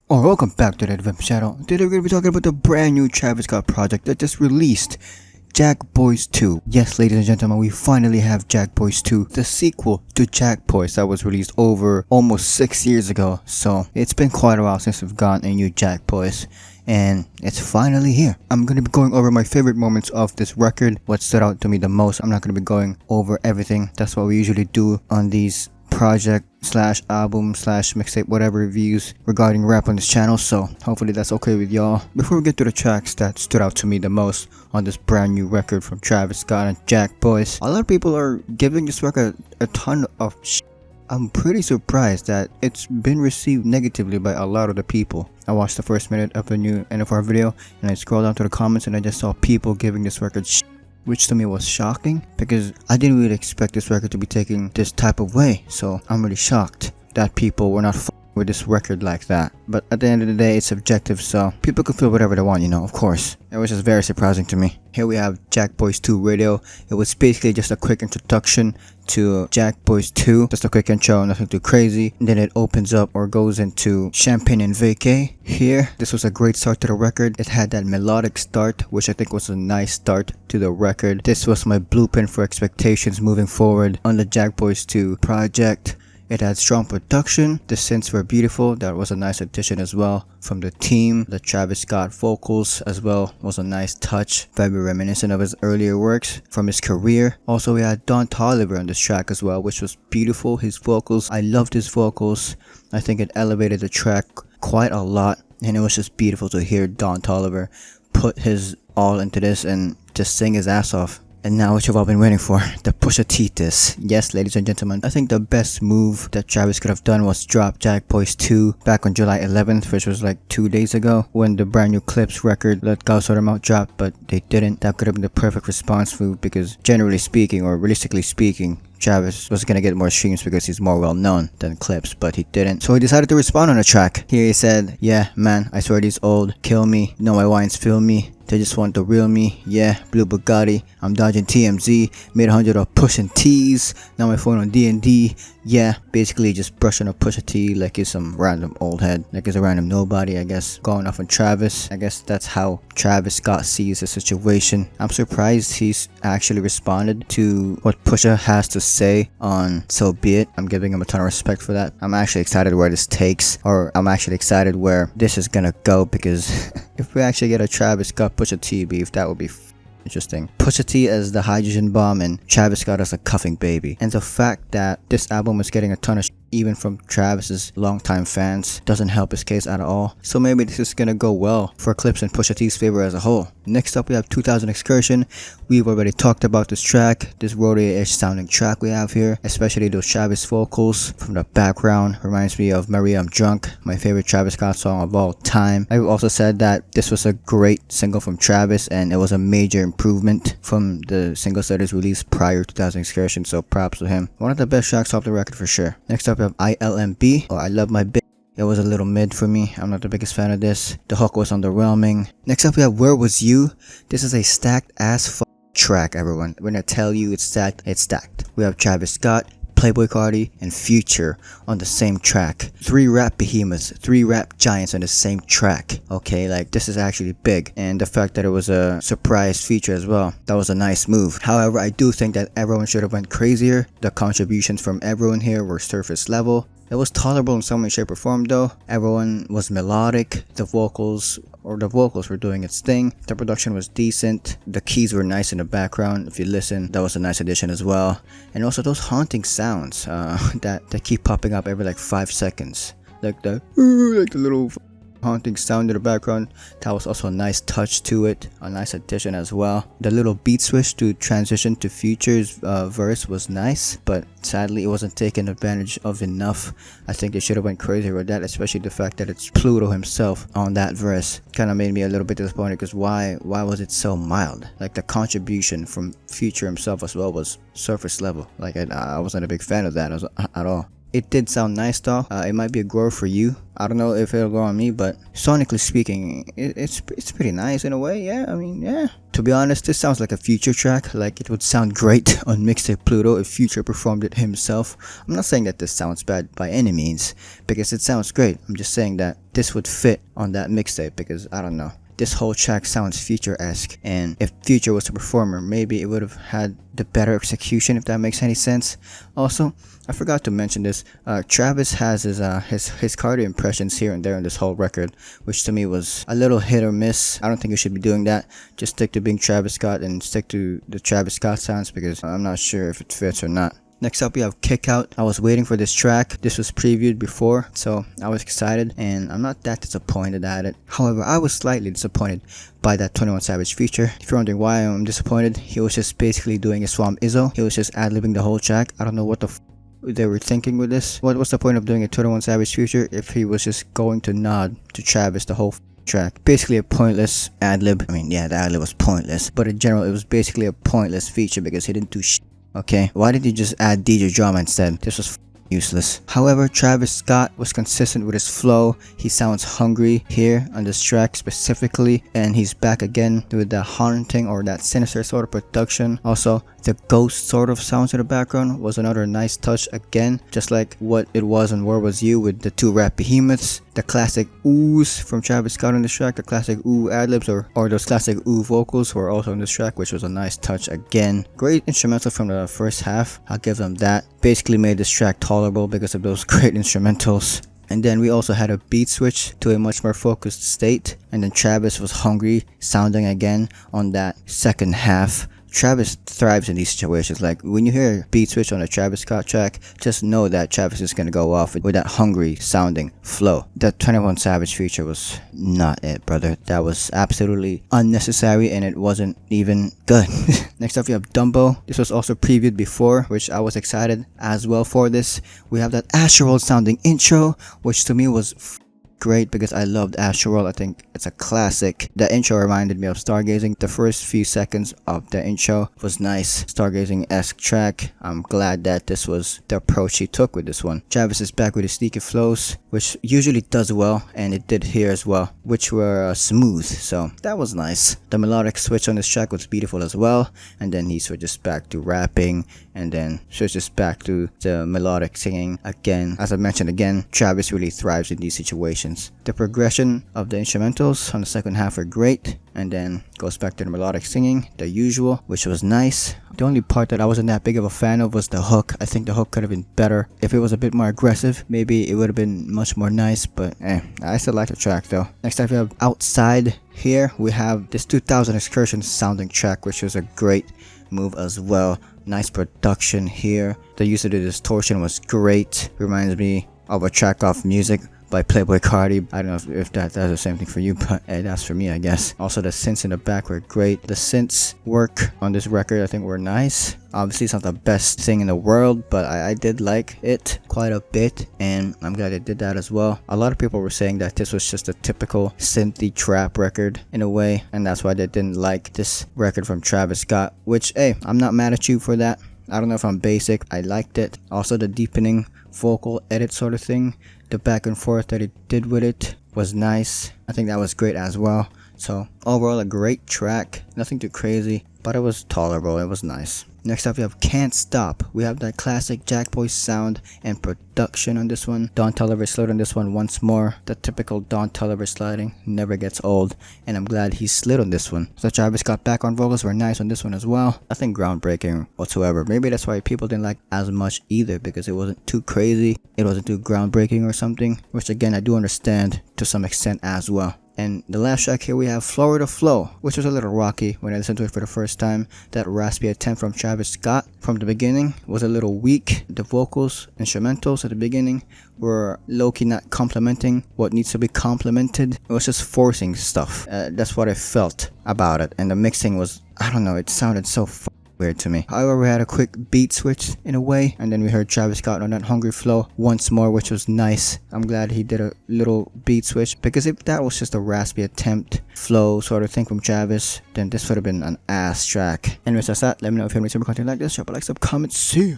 Oh, welcome back to the Navhimz channel. Today we're going to be talking about the brand new Travis Scott project that just released, JACKBOYS 2. Yes, ladies and gentlemen, we finally have JACKBOYS 2, the sequel to JACKBOYS that was released over almost 6 years ago. So it's been quite a while since we've gotten a new JACKBOYS, and it's finally here. I'm going to be going over my favorite moments of this record, what stood out to me the most. I'm not going to be going over everything. That's what we usually do on these project slash album slash mixtape whatever reviews regarding rap on this channel, so hopefully that's okay with y'all. Before we get to the tracks that stood out to me the most on this brand new record from Travis Scott and JACKBOYS, a lot of people are giving this record a ton of I'm pretty surprised that it's been received negatively by a lot of the people. I watched the first minute of the new NFR video and I scrolled down to the comments and I just saw people giving this record which to me was shocking because I didn't really expect this record to be taken this type of way. So I'm really shocked that people were not with this record like that. But at the end of the day, it's subjective, so people can feel whatever they want, you know, of course. It was just very surprising to me. Here we have JACKBOYS 2 Radio. It was basically just a quick introduction to JACKBOYS 2. Just a quick intro, nothing too crazy. And then it opens up or goes into Champagne and Vacay. Here, this was a great start to the record. It had that melodic start, which I think was a nice start to the record. This was my blueprint for expectations moving forward on the JACKBOYS 2 project. It had strong production, the synths were beautiful, that was a nice addition as well from the team. The Travis Scott vocals as well was a nice touch, very reminiscent of his earlier works from his career. Also we had Don Toliver on this track as well, which was beautiful. His vocals, I loved his vocals. I think it elevated the track quite a lot, and it was just beautiful to hear Don Toliver put his all into this and just sing his ass off. And now what you've all been waiting for, the Pusha T diss. Yes, ladies and gentlemen, I think the best move that Travis could have done was drop JACKBOYS 2 back on July 11th, which was like 2 days ago, when the brand new Clips record Let God Sort Them Out dropped, but they didn't. That could have been the perfect response move because generally speaking, or realistically speaking, Travis was gonna get more streams because he's more well known than Clips, but he didn't. So he decided to respond on the track. Here he said, "Yeah, man, I swear these old kill me. Know my wines fill me. They just want the real me. Yeah, blue Bugatti. I'm dodging TMZ. Made 100 of pushing T's. Now my phone on D&D. Yeah, basically just brushing a Pusha T like he's some random old head. Like he's a random nobody, I guess. Going off on Travis. I guess that's how Travis Scott sees the situation. I'm surprised he's actually responded to what Pusha has to say on So Be It. I'm giving him a ton of respect for that. I'm actually excited where this takes, or I'm actually excited where this is gonna go, because if we actually get a Travis Scott Pusha T beef, that would be interesting. Pusha T as the hydrogen bomb and Travis Scott as a cuffing baby. And the fact that this album is getting a ton of even from Travis's longtime fans doesn't help his case at all. So maybe this is gonna go well for Clips and Pusha T's favor as a whole. Next up we have 2000 Excursion. We've already talked about this track, this rodeo-ish sounding track we have here, especially those Travis vocals from the background. Reminds me of Maria I'm Drunk, my favorite Travis Scott song of all time. I've also said that this was a great single from Travis and it was a major improvement from the singles that is released prior to 2000 Excursion, so props to him. One of the best tracks off the record for sure. Next up we have ILMB, or I Love My Bitch. It was a little mid for me. I'm not the biggest fan of this. The hook was underwhelming. Next up we have Where Was You. This is a stacked ass track, everyone. When I tell you it's stacked, it's stacked. We have Travis Scott, Playboy Cardi, and Future on the same track. 3 rap behemoths, 3 rap giants on the same track. Okay, like this is actually big. And the fact that it was a surprise feature as well, that was a nice move. However, I do think that everyone should have went crazier. The contributions from everyone here were surface level. It was tolerable in some way, shape, or form though. Everyone was melodic. The vocals were doing its thing. The production was decent. The keys were nice in the background. If you listen, that was a nice addition as well. And also those haunting sounds that keep popping up every like 5 seconds. Like the little haunting sound in the background, that was also a nice touch to it, a nice addition as well. The little beat switch to transition to Future's verse was nice, but sadly it wasn't taken advantage of enough. I think they should have went crazier with that, especially the fact that it's Pluto himself on that verse. Kind of made me a little bit disappointed because why was it so mild? Like the contribution from Future himself as well was surface level. Like I wasn't a big fan of that at all. It did sound nice though. It might be a grower for you. I don't know if it'll grow on me, but sonically speaking, it's pretty nice in a way. Yeah, I mean, yeah. To be honest, this sounds like a Future track. Like it would sound great on Mixtape Pluto if Future performed it himself. I'm not saying that this sounds bad by any means, because it sounds great. I'm just saying that this would fit on that mixtape because I don't know. This whole track sounds Future-esque, and if Future was the performer, maybe it would have had the better execution, if that makes any sense. Also, I forgot to mention this. Travis has his cardio impressions here and there on this whole record, which to me was a little hit or miss. I don't think you should be doing that. Just stick to being Travis Scott and stick to the Travis Scott sounds because I'm not sure if it fits or not. Next up we have Kick Out. I was waiting for this track. This was previewed before, so I was excited and I'm not that disappointed at it. However, I was slightly disappointed by that 21 Savage feature. If you're wondering why I'm disappointed, he was just basically doing a Swamp Izzo. He was just ad-libbing the whole track. I don't know what the they were thinking with this. What was the point of doing a 21 Savage feature if he was just going to nod to Travis the whole track? Basically a pointless ad-lib. I mean, yeah, the ad-lib was pointless, but in general it was basically a pointless feature because he didn't do shit. Okay, why did you just add DJ drama instead? This was useless. However, Travis Scott was consistent with his flow. He sounds hungry here on this track specifically, and he's back again with that haunting or that sinister sort of production. Also, the ghost sort of sounds in the background was another nice touch again, just like what it was on Where Was You with the two rap behemoths. The classic oohs from Travis Scott on this track, the classic ooh ad-libs or those classic ooh vocals were also on this track, which was a nice touch again. Great instrumental from the first half, I'll give them that. Basically made this track tolerable because of those great instrumentals. And then we also had a beat switch to a much more focused state, and then Travis was hungry sounding again on that second half. Travis thrives in these situations. Like when you hear a beat switch on a Travis Scott track, just know that Travis is gonna go off with that hungry sounding flow. That 21 Savage feature was not it, brother. That was absolutely unnecessary and it wasn't even good. Next up we have Dumbo. This was also previewed before, which I was excited as well for this. We have that Astroworld sounding intro, which to me was great because I loved Astroworld. I think it's a classic. The intro reminded me of Stargazing. The first few seconds of the intro was nice, Stargazing-esque track. I'm glad that this was the approach he took with this one. Travis is back with his sneaky flows, which usually does well, and it did here as well, which were smooth, so that was nice. The melodic switch on this track was beautiful as well, and then he switches back to rapping, and then switches back to the melodic singing again. As I mentioned again, Travis really thrives in these situations. The progression of the instrumentals on the second half are great, and then goes back to the melodic singing, the usual, which was nice. The only part that I wasn't that big of a fan of was the hook. I think the hook could have been better. If it was a bit more aggressive, maybe it would have been much more nice, but I still like the track though. Next up we have Outside. Here we have this 2000 Excursion sounding track, which was a great move as well. Nice production here. The use of the distortion was great. Reminds me of a track off Music by Playboy Cardi. I don't know if that's the same thing for you, but that's for me, I guess. Also the synths in the back were great. The synths work on this record I think were nice. Obviously it's not the best thing in the world, but I did like it quite a bit, and I'm glad they did that as well. A lot of people were saying that this was just a typical synthy trap record in a way, and that's why they didn't like this record from Travis Scott, which hey, I'm not mad at you for that. I don't know if I'm basic. I liked it. Also the deepening vocal edit sort of thing, the back and forth that it did with it was nice. I think that was great as well. So overall a great track, nothing too crazy, but it was tolerable. It was nice. Next up we have Can't Stop. We have that classic JACKBOYS sound and production on this one. Don Toliver slid on this one once more. The typical Don Toliver sliding never gets old, and I'm glad he slid on this one. So Travis Scott background vocals were nice on this one as well. Nothing groundbreaking whatsoever. Maybe that's why people didn't like as much either, because it wasn't too crazy. It wasn't too groundbreaking or something, which again I do understand to some extent as well. And the last track here we have Florida Flow, which was a little rocky when I listened to it for the first time. That raspy attempt from Travis Scott from the beginning was a little weak. The vocals, instrumentals at the beginning were low-key not complimenting what needs to be complimented. It was just forcing stuff. That's what I felt about it. And the mixing was, I don't know, it sounded so weird to me. However, we had a quick beat switch in a way, and then we heard Travis Scott on that hungry flow once more, which was nice. I'm glad he did a little beat switch, because if that was just a raspy attempt flow sort of thing from Travis, then this would have been an ass track. Anyways, that's that. Let me know if you have any more content like this. Drop a like, sub, comment, see you.